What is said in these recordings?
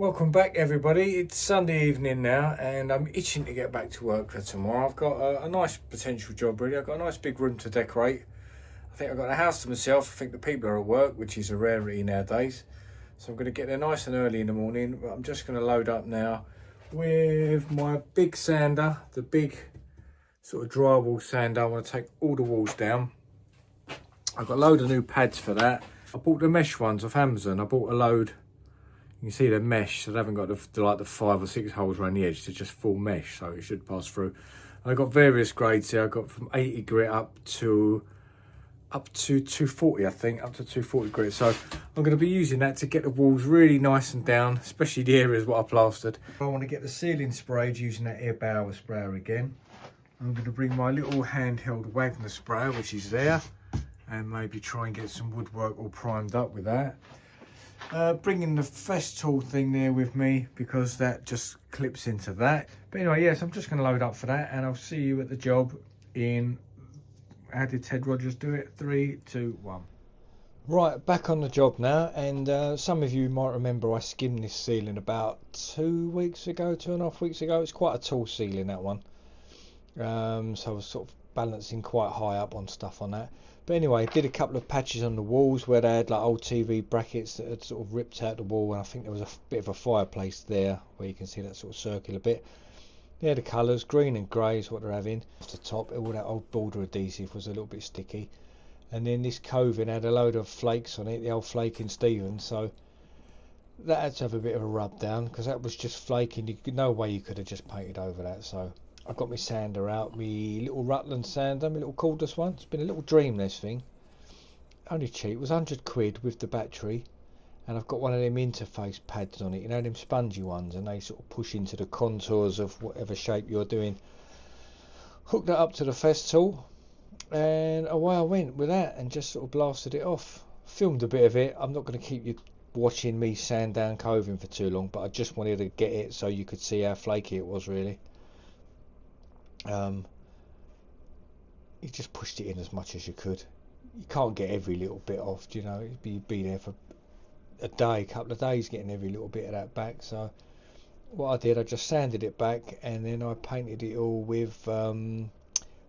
Welcome back everybody. It's Sunday evening now and I'm itching to get back to work for tomorrow. I've got a nice potential job really. I've got a nice big room to decorate. I think I've got a house to myself. I think the people are at work, which is a rarity nowadays. So I'm going to get there nice and early in the morning. But I'm just going to load up now with my big sander, the big sort of drywall sander. I want to take all the walls down. I've got a load of new pads for that. I bought the mesh ones off Amazon. I bought a load. You can see the mesh, so they haven't got the 5 or 6 holes around the edge. They're just full mesh, so it should pass through. I've got various grades here. I've got from 80 grit up to 240, I think, up to 240 grit. So I'm going to be using that to get the walls really nice and down, especially the areas what I plastered. I want to get the ceiling sprayed using that Air Bauer sprayer again. I'm going to bring my little handheld Wagner sprayer, which is there, and maybe try and get some woodwork all primed up with that. Bringing the Festool thing there with me because that just clips into that. But anyway, yes, I'm just going to load up for that and I'll see you at the job in, how did Ted Rogers do it? 3, 2, 1. Right, back on the job now, and some of you might remember I skimmed this ceiling about 2 weeks ago, 2.5 weeks ago. It's quite a tall ceiling, that one. So I was sort of balancing quite high up on stuff on that. But anyway, did a couple of patches on the walls where they had like old TV brackets that had sort of ripped out the wall, and I think there was a bit of a fireplace there where you can see that sort of circular bit. Yeah, the colours, green and grey is what they're having. Off the top, all that old border adhesive was a little bit sticky. And then this coving had a load of flakes on it, the old flaking Stevens, so that had to have a bit of a rub down because that was just flaking. No way you could have just painted over that, so I've got my sander out, my little Rutland sander, my little cordless one. It's been a little dream, this thing. Only cheap, it was 100 quid with the battery. And I've got one of them interface pads on it, you know, them spongy ones, and they sort of push into the contours of whatever shape you're doing. Hooked that up to the Festool, and away I went with that and just sort of blasted it off. Filmed a bit of it. I'm not going to keep you watching me sand down coving for too long, but I just wanted to get it so you could see how flaky it was really. You just pushed it in as much as you could. You can't get every little bit off, you know. You'd be there for a day, couple of days getting every little bit of that back. So what I did, I just sanded it back and then I painted it all with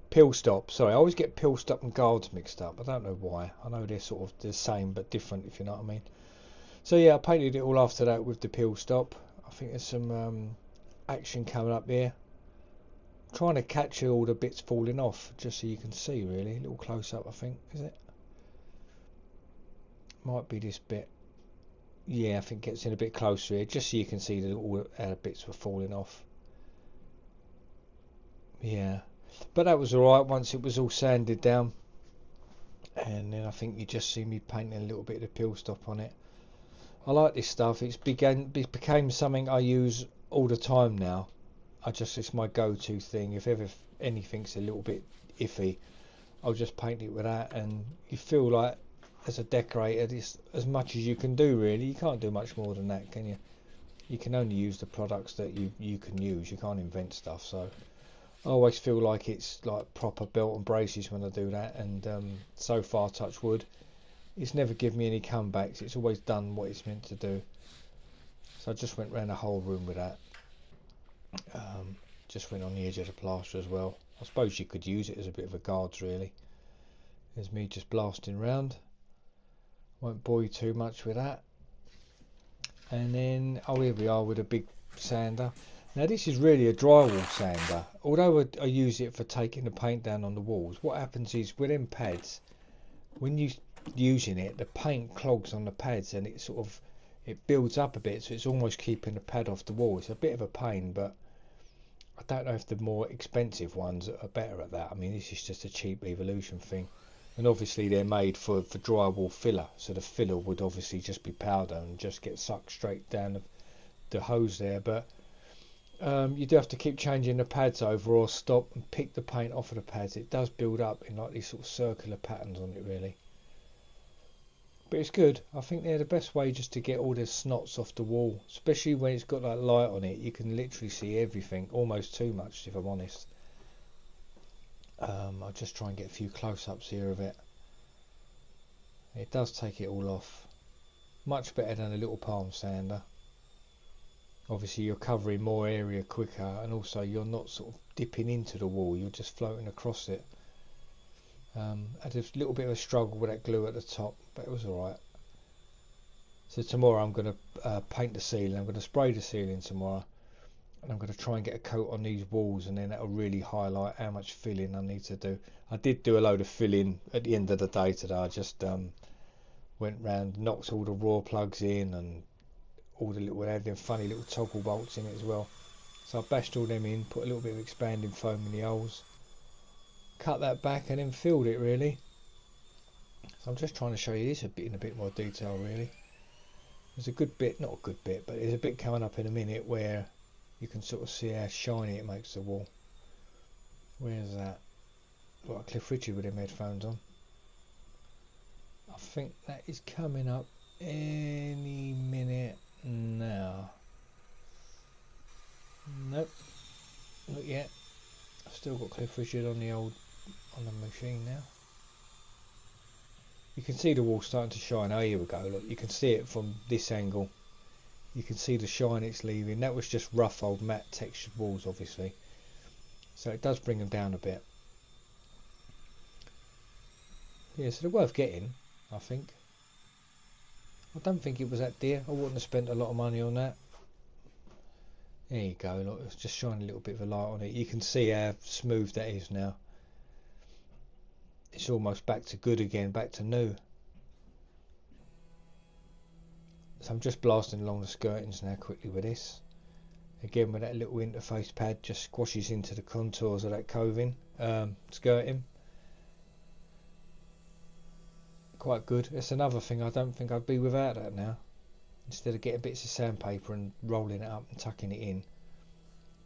Peel Stop. Sorry, I always get Peel Stop and Guards mixed up. I don't know why. I know they're sort of the same but different, if you know what I mean. So yeah, I painted it all after that with the Peel Stop. I think there's some action coming up here. Trying to capture all the bits falling off just so you can see really. A little close up, I think, is it? Might be this bit. Yeah, I think it gets in a bit closer here just so you can see that all the bits were falling off. Yeah, but that was alright once it was all sanded down, and then I think you just see me painting a little bit of the Peel Stop on it. I like this stuff. It became something I use all the time now. It's my go-to thing. If ever anything's a little bit iffy, I'll just paint it with that, and you feel like as a decorator it's as much as you can do really. You can't do much more than that, can you? You can only use the products that you can use. You can't invent stuff. So I always feel like it's like proper belt and braces when I do that, and so far, touch wood, it's never given me any comebacks. It's always done what it's meant to do. So I just went around the whole room with that. Just went on the edge of the plaster as well. I suppose you could use it as a bit of a guards really. There's me just blasting round. Won't bore you too much with that. And then, oh, here we are with a big sander. Now this is really a drywall sander. Although I use it for taking the paint down on the walls, what happens is with them pads, when you're using it, the paint clogs on the pads and it builds up a bit, so it's almost keeping the pad off the wall. It's a bit of a pain, but I don't know if the more expensive ones are better at that. I mean, this is just a cheap Evolution thing, and obviously they're made for drywall filler, so the filler would obviously just be powder and just get sucked straight down the hose there. But you do have to keep changing the pads over or stop and pick the paint off of the pads. It does build up in like these sort of circular patterns on it really. But it's good. I think they're the best way just to get all the snots off the wall, especially when it's got that light on it. You can literally see everything, almost too much if I'm honest. I'll just try and get a few close-ups here of it. It does take it all off. Much better than a little palm sander. obviously you're covering more area quicker, and also you're not sort of dipping into the wall, you're just floating across it. I had a little bit of a struggle with that glue at the top, but it was alright. So tomorrow I'm going to paint the ceiling. I'm going to spray the ceiling tomorrow, and I'm going to try and get a coat on these walls, and then that'll really highlight how much filling I need to do. I did do a load of filling at the end of the day today. I just went round, knocked all the raw plugs in, and all the little, had them funny little toggle bolts in it as well. So I bashed all them in, put a little bit of expanding foam in the holes, cut that back, and then filled it really. So I'm just trying to show you this in a bit more detail really. There's a good bit, not a good bit, but there's a bit coming up in a minute where you can sort of see how shiny it makes the wall. Where's that? Like Cliff Richard with them headphones on. I think that is coming up any minute now. Nope, not yet. I've still got Cliff Richard on the machine now. You can see the wall starting to shine. Oh, here we go. Look, you can see it from this angle. You can see the shine it's leaving. That was just rough old matte textured walls, obviously. So it does bring them down a bit. Yeah, so they're worth getting, I think. I don't think it was that dear. I wouldn't have spent a lot of money on that. There you go. Look, it's just shining a little bit of a light on it. You can see how smooth that is now. It's almost back to good again, back to new. So I'm just blasting along the skirtings now quickly with this. Again with that little interface pad, just squashes into the contours of that coving, skirting. Quite good. It's another thing I don't think I'd be without that now. Instead of getting bits of sandpaper and rolling it up and tucking it in,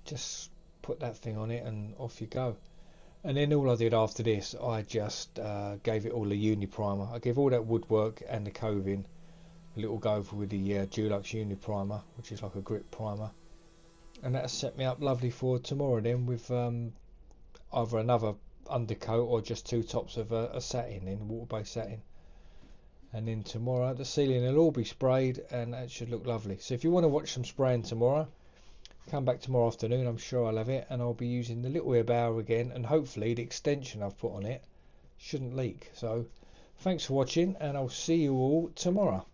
just put that thing on it and off you go. And then all I did after this, I just gave it all a uni primer. I gave all that woodwork and the coving a little go over with the Dulux uni primer, which is like a grip primer, and that set me up lovely for tomorrow then, with either another undercoat or just two tops of a satin, in water-based satin. And then tomorrow the ceiling will all be sprayed, and that should look lovely. So if you want to watch some spraying tomorrow, come back tomorrow afternoon. I'm sure I'll have it, and I'll be using the little ear bow again, and hopefully the extension I've put on it shouldn't leak. So thanks for watching, and I'll see you all tomorrow.